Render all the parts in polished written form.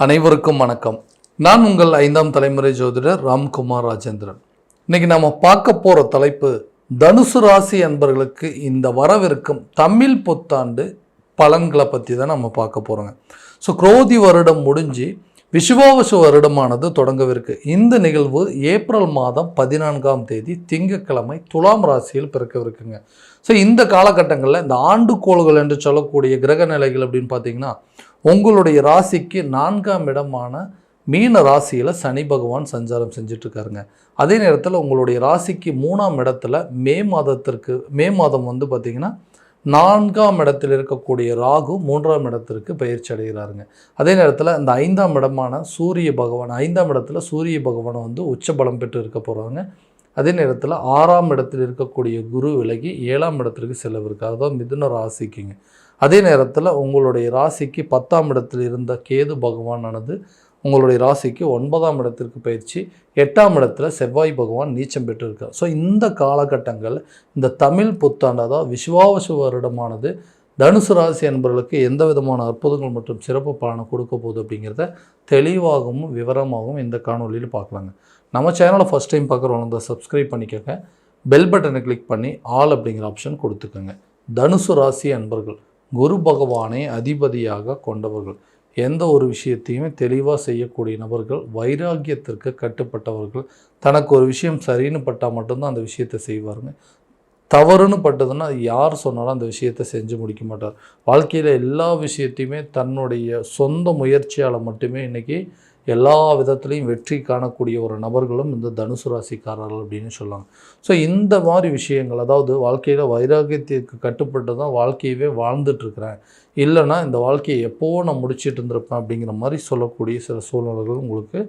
அனைவருக்கும் வணக்கம். நான் உங்கள் 5ஆம் தலைமுறை ஜோதிடர் ராம்குமார் ராஜேந்திரன். இன்னைக்கு நம்ம பார்க்க போகிற தலைப்பு தனுசு ராசி அன்பர்களுக்கு இந்த வரவிருக்கும் தமிழ் புத்தாண்டு பலன்களை பற்றி தான் நம்ம பார்க்க போகிறோங்க. குரோதி வருடம் முடிஞ்சு விஷுவாவசு வருடமானது தொடங்கவிருக்கு. இந்த நிகழ்வு ஏப்ரல் மாதம் 14ஆம் தேதி திங்கட்கிழமை துலாம் ராசியில் பிறக்கவிருக்குங்க. இந்த காலகட்டங்களில் இந்த ஆண்டுகோள்கள் என்று சொல்லக்கூடிய கிரக நிலைகள் அப்படின்னு பார்த்தீங்கன்னா, உங்களுடைய ராசிக்கு 4ஆம் இடமான மீன ராசியில் சனி பகவான் சஞ்சாரம் செஞ்சிட்ருக்காருங்க. அதே நேரத்தில் உங்களுடைய ராசிக்கு 3ஆம் இடத்துல மே மாதம் வந்து பார்த்திங்கன்னா 4ஆம் இடத்தில் இருக்கக்கூடிய ராகு 3ஆம் இடத்திற்கு பயிற்சி அடைகிறாருங்க. அதே நேரத்தில் இந்த 5ஆம் இடமான சூரிய பகவான் 5ஆம் இடத்துல சூரிய பகவானை வந்து உச்ச பலம் பெற்று இருக்க போகிறாங்க. அதே நேரத்தில் 6ஆம் இடத்தில் இருக்கக்கூடிய குரு விலகி 7ஆம் இடத்திற்கு செல்லவிருக்கு. அதுதான் மிதுன ராசிக்குங்க. அதே நேரத்தில் உங்களுடைய ராசிக்கு 10ஆம் இடத்தில் இருந்த கேது பகவானானது உங்களுடைய ராசிக்கு 9ஆம் இடத்திற்கு பயிற்சி 8ஆம் இடத்துல செவ்வாய் பகவான் நீச்சம் பெற்று இருக்கார். இந்த காலகட்டங்கள் இந்த தமிழ் புத்தாண்டு அதாவது விஷுவாவசு வருடமானது தனுசு ராசி என்பவர்களுக்கு எந்த விதமான அற்புதங்கள் மற்றும் சிறப்பு பலனை கொடுக்க போகுது அப்படிங்கிறத தெளிவாகவும் விவரமாகவும் இந்த காணொலியில் பார்க்கலாங்க. நம்ம சேனலை ஃபஸ்ட் டைம் பார்க்குறவங்க சப்ஸ்கிரைப் பண்ணிக்கோங்க. பெல் பட்டனை கிளிக் பண்ணி ஆல் அப்படிங்கிற ஆப்ஷன் கொடுத்துக்கோங்க. தனுசு ராசி அன்பர்கள் குரு பகவானை அதிபதியாக கொண்டவர்கள், எந்த ஒரு விஷயத்தையுமே தெளிவாக செய்யக்கூடிய நபர்கள், வைராக்கியத்திற்கு கட்டுப்பட்டவர்கள். தனக்கு ஒரு விஷயம் சரின்னு பட்டால் மட்டும்தான் அந்த விஷயத்தை செய்வாருங்க. தவறுன்னு பட்டதுன்னா யார் சொன்னாலும் அந்த விஷயத்தை செஞ்சு முடிக்க மாட்டார். வாழ்க்கையில் எல்லா விஷயத்தையுமே தன்னுடைய சொந்த முயற்சியால் மட்டுமே இன்றைக்கி எல்லா விதத்துலேயும் வெற்றி காணக்கூடிய ஒரு நபர்களும் இந்த தனுசு ராசிக்காரர்கள் அப்படின்னு சொல்லுவாங்க. இந்த மாதிரி விஷயங்கள், அதாவது வாழ்க்கையில் வைராக்கியத்திற்கு கட்டுப்பட்டு தான் வாழ்க்கையவே வாழ்ந்துட்டுருக்கிறேன், இல்லைனா இந்த வாழ்க்கையை எப்போவோ நான் முடிச்சுட்டு இருந்திருப்பேன் அப்படிங்கிற மாதிரி சொல்லக்கூடிய சில சூழ்நிலைகள் உங்களுக்கு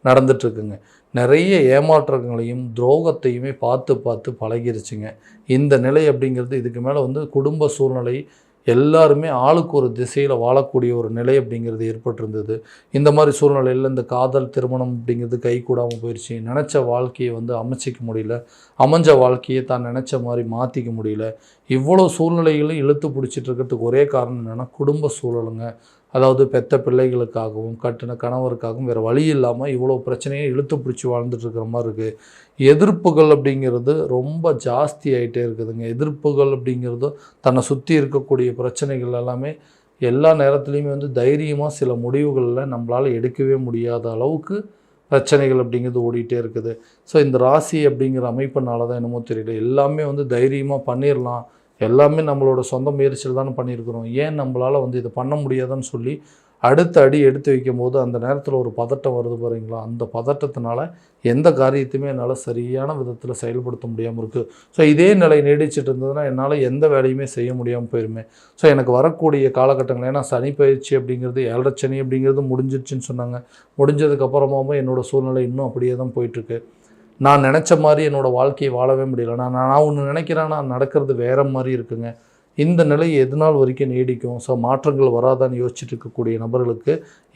நடந்துட்டுருக்குங்க. நிறைய ஏமாற்றங்களையும் துரோகத்தையுமே பார்த்து பழகிருச்சுங்க. இந்த நிலை அப்படிங்கிறது இதுக்கு மேலே வந்து குடும்ப சூழ்நிலை எல்லாருமே ஆளுக்கு ஒரு திசையில் வாழக்கூடிய ஒரு நிலை அப்படிங்கிறது ஏற்பட்டிருந்தது. இந்த மாதிரி சூழ்நிலையில் இந்த காதல் திருமணம் அப்படிங்கிறது கை கூடாமல் போயிடுச்சு. நினச்ச வாழ்க்கையை வந்து அமைச்சிக்க முடியல, அமைஞ்ச வாழ்க்கையை தான் நினச்ச மாதிரி மாற்றிக்க முடியல. இவ்வளோ சூழ்நிலைகளும் இழுத்து பிடிச்சிட்டு இருக்கிறதுக்கு ஒரே காரணம் என்னென்னா குடும்ப சூழலுங்க. அதாவது பெத்த பிள்ளைகளுக்காகவும் கட்டின கணவருக்காகவும் வேறு வழி இல்லாமல் இவ்வளோ பிரச்சனையை இழுத்து பிடிச்சி வாழ்ந்துட்டுருக்கிற மாதிரி இருக்குது. எதிர்ப்புகள் அப்படிங்கிறது ரொம்ப ஜாஸ்தி ஆகிட்டே இருக்குதுங்க. எதிர்ப்புகள் அப்படிங்கிறது தன்னை சுற்றி இருக்கக்கூடிய பிரச்சனைகள் எல்லாமே எல்லா நேரத்துலையுமே வந்து தைரியமாக சில முடிவுகளில் நம்மளால் எடுக்கவே முடியாத அளவுக்கு பிரச்சனைகள் அப்படிங்கிறது ஓடிட்டே இருக்குது. இந்த ராசி அப்படிங்கிற அமைப்புனால தான் என்னமோ தெரியல, எல்லாமே வந்து தைரியமாக பண்ணிடலாம், எல்லாமே நம்மளோட சொந்த முயற்சியில் தானே பண்ணியிருக்கிறோம், ஏன் நம்மளால் வந்து இதை பண்ண முடியாதுன்னு சொல்லி அடுத்த அடி எடுத்து வைக்கும் போது அந்த நேரத்தில் ஒரு பதட்டம் வருது பாருங்களா. அந்த பதட்டத்தினால எந்த காரியத்தையுமே என்னால் சரியான விதத்தில் செயல்படுத்த முடியாமல் இருக்குது. இதே நிலை நீடிச்சிட்டு இருந்ததுன்னா என்னால் எந்த வேலையுமே செய்ய முடியாமல் போயிருமே. எனக்கு வரக்கூடிய காலகட்டங்கள், ஏன்னா சனி பயிற்சி அப்படிங்கிறது 7.5 சனி அப்படிங்கிறது முடிஞ்சிடுச்சுன்னு சொன்னாங்க. முடிஞ்சதுக்கப்புறமாவும் என்னோடய சூழ்நிலை இன்னும் அப்படியே தான் போயிட்டுருக்கு. நான் நினச்ச மாதிரி என்னோடய வாழ்க்கையை வாழவே முடியல. நான் ஒன்று நினைக்கிறேன், நான் நடக்கிறது வேறு மாதிரி இருக்குங்க. இந்த நிலை எது நாள் வரைக்கும் நீடிக்கும்? மாற்றங்கள் வராதான்னு யோசிச்சுட்டு இருக்கக்கூடிய நபர்களுக்கு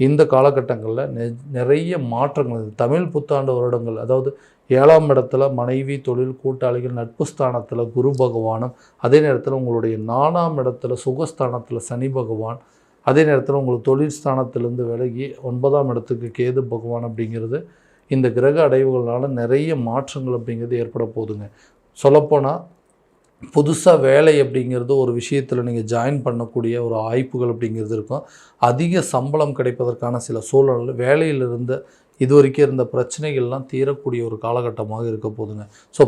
இந்த காலகட்டங்களில் நிறைய மாற்றங்கள். தமிழ் புத்தாண்டு வருடங்கள், அதாவது 7ஆம் இடத்துல மனைவி, தொழில், கூட்டாளிகள், நட்பு ஸ்தானத்தில் குரு பகவானும், அதே நேரத்தில் உங்களுடைய 4ஆம் இடத்துல சுகஸ்தானத்தில் சனி பகவான், அதே நேரத்தில் உங்களுக்கு தொழில் ஸ்தானத்திலேருந்து விலகி 9ஆம் இடத்துக்கு கேது பகவான் அப்படிங்கிறது இந்த கிரக அடைவுகளால் நிறைய மாற்றங்கள் அப்படிங்கிறது ஏற்பட போகுதுங்க. சொல்லப்போனால் புதுசாக வேலை அப்படிங்கிறது ஒரு விஷயத்தில் நீங்கள் ஜாயின் பண்ணக்கூடிய ஒரு வாய்ப்புகள் அப்படிங்கிறது இருக்கும். அதிக சம்பளம் கிடைப்பதற்கான சில சூழல், வேலையிலிருந்து இது வரைக்கும் இருந்த பிரச்சனைகள்லாம் தீரக்கூடிய ஒரு காலகட்டமாக இருக்க போதுங்க.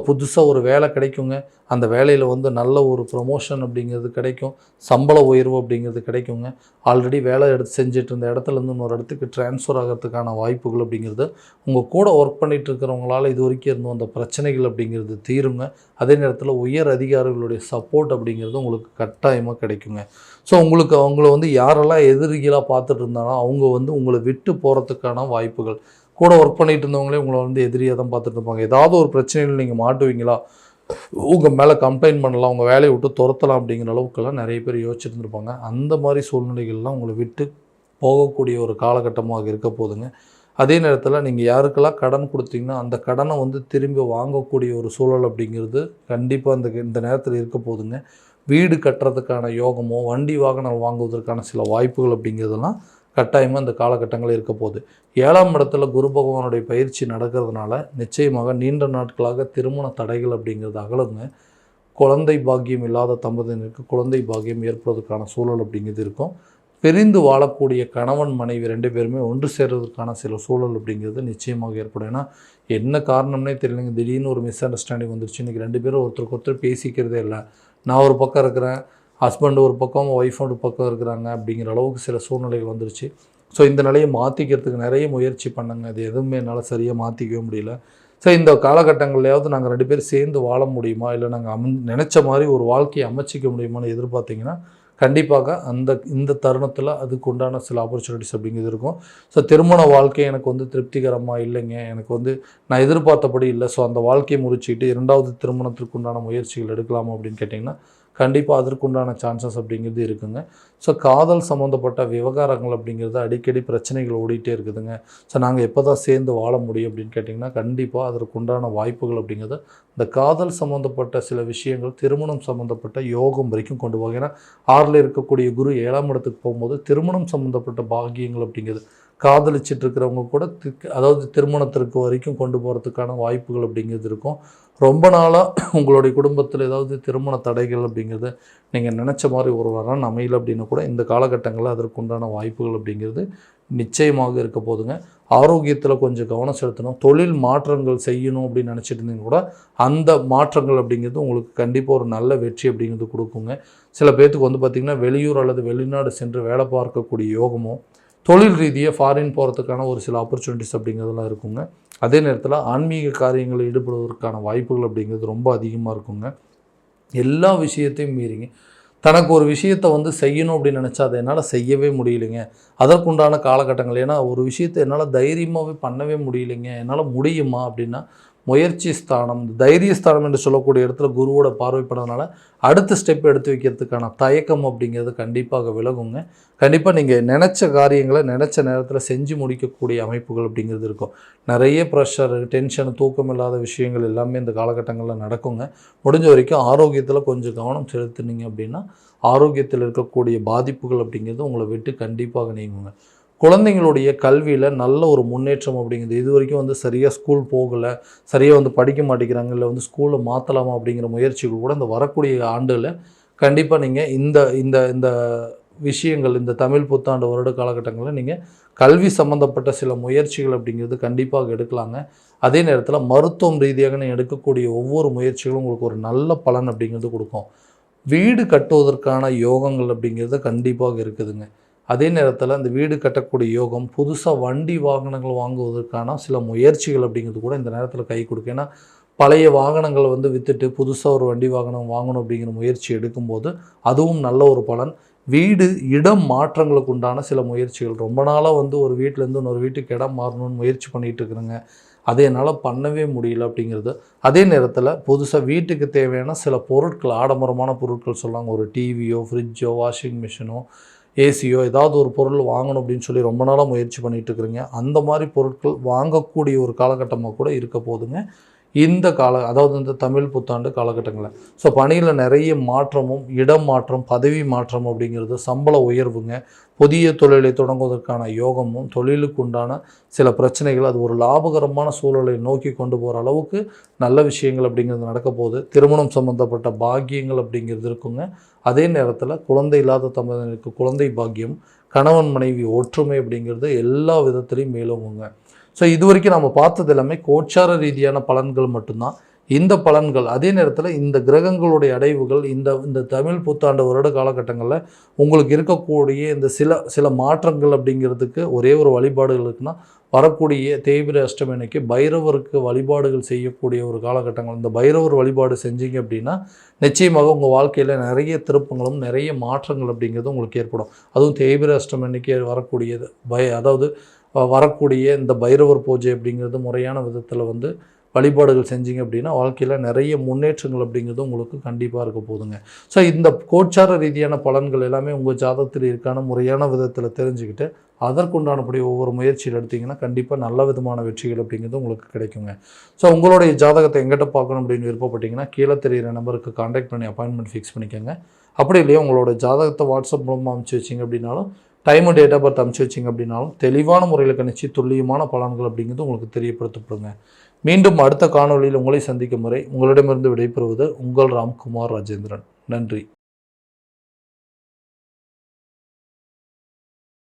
புதுசாக ஒரு வேலை கிடைக்குங்க. அந்த வேலையில் வந்து நல்ல ஒரு ப்ரொமோஷன் அப்படிங்கிறது கிடைக்கும், சம்பள உயர்வு அப்படிங்கிறது கிடைக்குங்க. ஆல்ரெடி வேலை செஞ்சுட்டு இருந்த இடத்துலேருந்து இன்னொரு இடத்துக்கு ட்ரான்ஸ்ஃபர் ஆகிறதுக்கான வாய்ப்புகள் அப்படிங்கிறது, உங்கள் கூட ஒர்க் பண்ணிகிட்டு இருக்கிறவங்களால் இது வரைக்கும் இருந்தும் அந்த பிரச்சனைகள் அப்படிங்கிறது தீருங்க. அதே நேரத்தில் உயர் அதிகாரிகளுடைய சப்போர்ட் அப்படிங்கிறது உங்களுக்கு கட்டாயமாக கிடைக்குங்க. உங்களுக்கு அவங்கள வந்து யாரெல்லாம் எதிரிகளாக பார்த்துட்டு இருந்தாலும் அவங்க வந்து உங்களை விட்டு போகிறதுக்கான வாய்ப்புகள், கூட ஒர்க் பண்ணிகிட்டு இருந்தவங்களே உங்களை வந்து எதிரியாக தான் பார்த்துட்டு இருப்பாங்க. ஏதாவது ஒரு பிரச்சனையில் நீங்கள் மாட்டுவீங்களா, உங்கள் மேலே கம்ப்ளைண்ட் பண்ணலாம், உங்கள் வேலையை விட்டு துரத்தலாம் அப்படிங்கிற அளவுக்கெல்லாம் நிறைய பேர் யோசிச்சுட்டு இருந்திருப்பாங்க. அந்த மாதிரி சூழ்நிலைகள்லாம் உங்களை விட்டு போகக்கூடிய ஒரு காலகட்டமாக இருக்க போதுங்க. அதே நேரத்தில் நீங்கள் யாருக்கெல்லாம் கடன் கொடுத்தீங்கன்னா அந்த கடனை வந்து திரும்பி வாங்கக்கூடிய ஒரு சூழல் அப்படிங்கிறது கண்டிப்பாக இந்த நேரத்தில் இருக்க போதுங்க. வீடு கட்டுறதுக்கான யோகமோ, வண்டி வாகனம் வாங்குவதற்கான சில வாய்ப்புகள் அப்படிங்கிறதெல்லாம் கட்டாயமாக இந்த காலகட்டங்கள் இருக்க போகுது. 7ஆம் இடத்துல குரு பகவானுடைய பயிற்சி நடக்கிறதுனால நிச்சயமாக நீண்ட நாட்களாக திருமண தடைகள் அப்படிங்கிறது அகலுங்க. குழந்தை பாக்கியம் இல்லாத தம்பதியினருக்கு குழந்தை பாக்கியம் ஏற்படுவதற்கான சூழல் அப்படிங்கிறது இருக்கும். பிரிந்து வாழக்கூடிய கணவன் மனைவி 2 பேருமே ஒன்று சேர்வதற்கான சில சூழல் அப்படிங்கிறது நிச்சயமாக ஏற்படும். ஏன்னா என்ன காரணம்னே தெரியலைங்க, திடீர்னு ஒரு மிஸ் அண்டர்ஸ்டாண்டிங் வந்துருச்சு. இன்றைக்கி 2 பேரும் ஒருத்தருக்கு ஒருத்தர் பேசிக்கிறதே இல்லை. நான் ஒரு பக்கம் இருக்கிறேன், ஹஸ்பண்ட் ஒரு பக்கம், ஒய்ஃப் ஒரு பக்கம் இருக்கிறாங்க அப்படிங்கிற அளவுக்கு சில சூழ்நிலைகள் வந்துருச்சு. ஸோ இந்த நிலையை மாற்றிக்கிறதுக்கு நிறைய முயற்சி பண்ணங்க. அது எதுவுமே என்னால் சரியாக மாற்றிக்கவே முடியல. ஸோ இந்த காலகட்டங்கள்லையாவது நாங்கள் 2 பேரும் சேர்ந்து வாழ முடியுமா, இல்லை நாங்கள் நினச்ச மாதிரி ஒரு வாழ்க்கையை அமைச்சிக்க முடியுமான்னு எதிர்பார்த்திங்கன்னா கண்டிப்பாக இந்த தருணத்தில் அதுக்கு உண்டான சில ஆப்பர்ச்சுனிட்டிஸ் அப்படிங்கிறது இருக்கும். ஸோ திருமண வாழ்க்கை எனக்கு வந்து திருப்திகரமாக இல்லைங்க, எனக்கு நான் எதிர்பார்த்தபடி இல்லை, ஸோ அந்த வாழ்க்கையை முறிச்சிக்கிட்டு 2வது திருமணத்திற்கு உண்டான முயற்சிகள் எடுக்கலாமா அப்படின்னு கேட்டிங்கன்னா கண்டிப்பாக அதற்குண்டான சான்சஸ் அப்படிங்கிறது இருக்குங்க. ஸோ காதல் சம்மந்தப்பட்ட விவகாரங்கள் அப்படிங்கிறது அடிக்கடி பிரச்சனைகள் ஓடிட்டே இருக்குதுங்க. ஸோ நாங்கள் எப்போ தான் சேர்ந்து வாழ முடியும் அப்படின்னு கேட்டிங்கன்னா கண்டிப்பாக அதற்குண்டான வாய்ப்புகள் அப்படிங்கிறது இந்த காதல் சம்மந்தப்பட்ட சில விஷயங்கள் திருமணம் சம்மந்தப்பட்ட யோகம் வரைக்கும் கொண்டு போகும். ஏன்னா 6ல் இருக்கக்கூடிய குரு 7ஆம் இடத்துக்கு போகும்போது திருமணம் சம்மந்தப்பட்ட பாக்கியங்கள் அப்படிங்கிறது காதலிச்சிட்டு இருக்கிறவங்க கூட அதாவது திருமணத்திற்கு வரைக்கும் கொண்டு போகிறதுக்கான வாய்ப்புகள் அப்படிங்கிறது இருக்கும். ரொம்ப நாளாக உங்களுடைய குடும்பத்தில் ஏதாவது திருமண தடைகள் அப்படிங்கிறது நீங்கள் நினச்ச மாதிரி ஒரு வரன் அமையல அப்படின்னா கூட இந்த காலகட்டங்களில் அதற்குண்டான வாய்ப்புகள் அப்படிங்கிறது நிச்சயமாக இருக்க போதுங்க. ஆரோக்கியத்தில் கொஞ்சம் கவனம் செலுத்தணும். தொழில் மாற்றங்கள் செய்யணும் அப்படின்னு நினச்சிட்டு இருந்தீங்க கூட அந்த மாற்றங்கள் அப்படிங்கிறது உங்களுக்கு கண்டிப்பாக ஒரு நல்ல வெற்றி அப்படிங்கிறது கொடுக்குங்க. சில பேர்த்துக்கு பார்த்திங்கன்னா வெளியூர் அல்லது வெளிநாடு சென்று வேலை பார்க்கக்கூடிய யோகமும், தொழில் ரீதியாக ஃபாரின் போகிறதுக்கான ஒரு சில ஆப்பர்ச்சுனிட்டிஸ் அப்படிங்கிறதுலாம் இருக்குங்க. அதே நேரத்தில் ஆன்மீக காரியங்களில் ஈடுபடுவதற்கான வாய்ப்புகள் அப்படிங்கிறது ரொம்ப அதிகமாக இருக்குங்க. எல்லா விஷயத்தையும் மீறிங்க தனக்கு ஒரு விஷயத்தை செய்யணும் அப்படின்னு நினச்சா அதை என்னால் செய்யவே முடியலைங்க. அதற்குண்டான காலகட்டங்கள், ஏன்னா ஒரு விஷயத்தை என்னால் தைரியமாகவே பண்ணவே முடியலைங்க, என்னால் முடியுமா அப்படின்னா முயற்சி ஸ்தானம், தைரிய ஸ்தானம் என்று சொல்லக்கூடிய இடத்துல குருவோட பார்வைப்படறதுனால அடுத்த ஸ்டெப் எடுத்து வைக்கிறதுக்கான தயக்கம் அப்படிங்கிறது கண்டிப்பாக விலகுங்க. கண்டிப்பாக நீங்கள் நினச்ச காரியங்களை நினச்ச நேரத்தில் செஞ்சு முடிக்கக்கூடிய அமைப்புகள் அப்படிங்கிறது இருக்கும். நிறைய ப்ரெஷர், டென்ஷன், தூக்கம் இல்லாத விஷயங்கள் எல்லாமே இந்த காலகட்டங்களில் நடக்குங்க. முடிஞ்ச வரைக்கும் ஆரோக்கியத்தில் கொஞ்சம் கவனம் செலுத்துனீங்க அப்படின்னா ஆரோக்கியத்தில் இருக்கக்கூடிய பாதிப்புகள் அப்படிங்கிறது உங்களை விட்டு கண்டிப்பாக நீங்குங்க. குழந்தைங்களுடைய கல்வியில் நல்ல ஒரு முன்னேற்றம் அப்படிங்கிறது இது வரைக்கும் சரியாக ஸ்கூல் போகலை, சரியாக படிக்க மாட்டேங்கிறாங்க, இல்லை ஸ்கூலை மாற்றலாமா அப்படிங்கிற முயற்சிகள் கூட இந்த வரக்கூடிய ஆண்டில் கண்டிப்பாக நீங்கள் இந்த இந்த இந்த விஷயங்கள் இந்த தமிழ் புத்தாண்டு வருட காலகட்டங்களில் நீங்கள் கல்வி சம்மந்தப்பட்ட சில முயற்சிகள் அப்படிங்கிறது கண்டிப்பாக எடுக்கலாங்க. அதே நேரத்தில் மருத்துவம் ரீதியாக நீங்கள் எடுக்கக்கூடிய ஒவ்வொரு முயற்சிகளும் உங்களுக்கு ஒரு நல்ல பலன் அப்படிங்கிறது கொடுக்கும். வீடு கட்டுவதற்கான யோகங்கள் அப்படிங்கிறது கண்டிப்பாக இருக்குதுங்க. அதே நேரத்தில் அந்த வீடு கட்டக்கூடிய யோகம், புதுசாக வண்டி வாகனங்கள் வாங்குவதற்கான சில முயற்சிகள் அப்படிங்கிறது கூட இந்த நேரத்தில் கை கொடுக்கும். ஏன்னா பழைய வாகனங்களை விற்றுட்டு புதுசாக ஒரு வண்டி வாகனம் வாங்கணும் அப்படிங்கிற முயற்சி எடுக்கும்போது அதுவும் நல்ல ஒரு பலன். வீடு இடம் மாற்றங்களுக்கு உண்டான சில முயற்சிகள், ரொம்ப நாளாக ஒரு வீட்டிலேருந்து இன்னொரு வீட்டுக்கு இடம் மாறணும்னு முயற்சி பண்ணிகிட்டு இருக்கிறேங்க, அதை என்னால் பண்ணவே முடியல அப்படிங்கிறது. அதே நேரத்தில் புதுசாக வீட்டுக்கு தேவையான சில பொருட்கள், ஆடம்பரமான பொருட்கள் சொல்லாங்க, ஒரு டிவியோ, ஃப்ரிட்ஜோ, வாஷிங் மிஷினோ, ஏசியோ ஏதாவது ஒரு பொருள் வாங்கணும் அப்படின்னு சொல்லி ரொம்ப நாளாக முயற்சி பண்ணிகிட்டு இருக்கிறீங்க. அந்த மாதிரி பொருட்கள் வாங்கக்கூடிய ஒரு காலகட்டமாக கூட இருக்க போதுங்க இந்த அதாவது இந்த தமிழ் புத்தாண்டு காலகட்டங்களில். ஸோ பணியில் நிறைய மாற்றமும், இடம் மாற்றம், பதவி மாற்றம் அப்படிங்கிறது, சம்பள உயர்வுங்க, புதிய தொழிலை தொடங்குவதற்கான யோகமும், தொழிலுக்கு உண்டான சில பிரச்சனைகள் அது ஒரு லாபகரமான சூழலை நோக்கி கொண்டு போகிற அளவுக்கு நல்ல விஷயங்கள் அப்படிங்கிறது நடக்க போகுது. திருமணம் சம்மந்தப்பட்ட பாக்கியங்கள் அப்படிங்கிறது இருக்குங்க. அதே நேரத்தில் குழந்தை இல்லாத தம்பதியினருக்கு குழந்தை பாக்கியம், கணவன் மனைவி ஒற்றுமை அப்படிங்கிறது எல்லா விதத்துலேயும் மேலோங்குங்க. ஸோ இது வரைக்கும் நம்ம பார்த்தது எல்லாமே கோச்சார ரீதியான பலன்கள் மட்டும்தான். இந்த பலன்கள் அதே நேரத்தில் இந்த கிரகங்களுடைய அடைவுகள் இந்த தமிழ் புத்தாண்டு வருட காலகட்டங்களில் உங்களுக்கு இருக்கக்கூடிய இந்த சில மாற்றங்கள் அப்படிங்கிறதுக்கு ஒரே ஒரு வழிபாடுகள் இருக்குன்னா, வரக்கூடிய தேய்பிரை அஷ்டமி அன்னைக்கு பைரவருக்கு வழிபாடுகள் செய்யக்கூடிய ஒரு காலகட்டங்கள். இந்த பைரவர் வழிபாடு செஞ்சீங்க அப்படின்னா நிச்சயமாக உங்கள் வாழ்க்கையில் நிறைய திருப்பங்களும் நிறைய மாற்றங்கள் அப்படிங்கிறது உங்களுக்கு ஏற்படும். அதுவும் தேய்பிரை அஷ்டமி அன்னைக்கு வரக்கூடியது அதாவது வரக்கூடிய இந்த பைரவர் பூஜை அப்படிங்கிறது முறையான விதத்தில் வழிபாடுகள் செஞ்சீங்க அப்படின்னா வாழ்க்கையில் நிறைய முன்னேற்றங்கள் அப்படிங்கிறது உங்களுக்கு கண்டிப்பாக இருக்க போதுங்க. ஸோ இந்த கோச்சார ரீதியான பலன்கள் எல்லாமே உங்கள் ஜாதகத்தில் இருக்கான முறையான விதத்தில் தெரிஞ்சுக்கிட்டு அதற்குண்டானபடி ஒவ்வொரு முயற்சியில் எடுத்திங்கன்னா கண்டிப்பாக நல்ல விதமான வெற்றிகள் அப்படிங்கிறது உங்களுக்கு கிடைக்குங்க. ஸோ உங்களுடைய ஜாதகத்தை எங்கிட்ட பார்க்கணும் அப்படின்னு விருப்பப்பட்டீங்கன்னா கீழே தெரிகிற நம்பருக்கு கான்டாக்ட் பண்ணி அப்பாயின்மெண்ட் ஃபிக்ஸ் பண்ணிக்கோங்க. அப்படி இல்லையா உங்களோட ஜாதகத்தை வாட்ஸ்அப் மூலமாக அனுப்பிச்சி வச்சிங்க அப்படின்னாலும் டைமு டேட் ஆஃப் பர்த் அனுப்பிச்சு வச்சிங்க அப்படின்னாலும் தெளிவான முறையில் கணிச்சு துல்லியமான பலன்கள் அப்படிங்கிறது உங்களுக்கு தெரியப்படுத்தப்படுங்க. மீண்டும் அடுத்த காணொளியில் உங்களை சந்திக்கும் முறை உங்களிடமிருந்து விடைபெறுவது உங்கள் ராம்குமார் ராஜேந்திரன். நன்றி.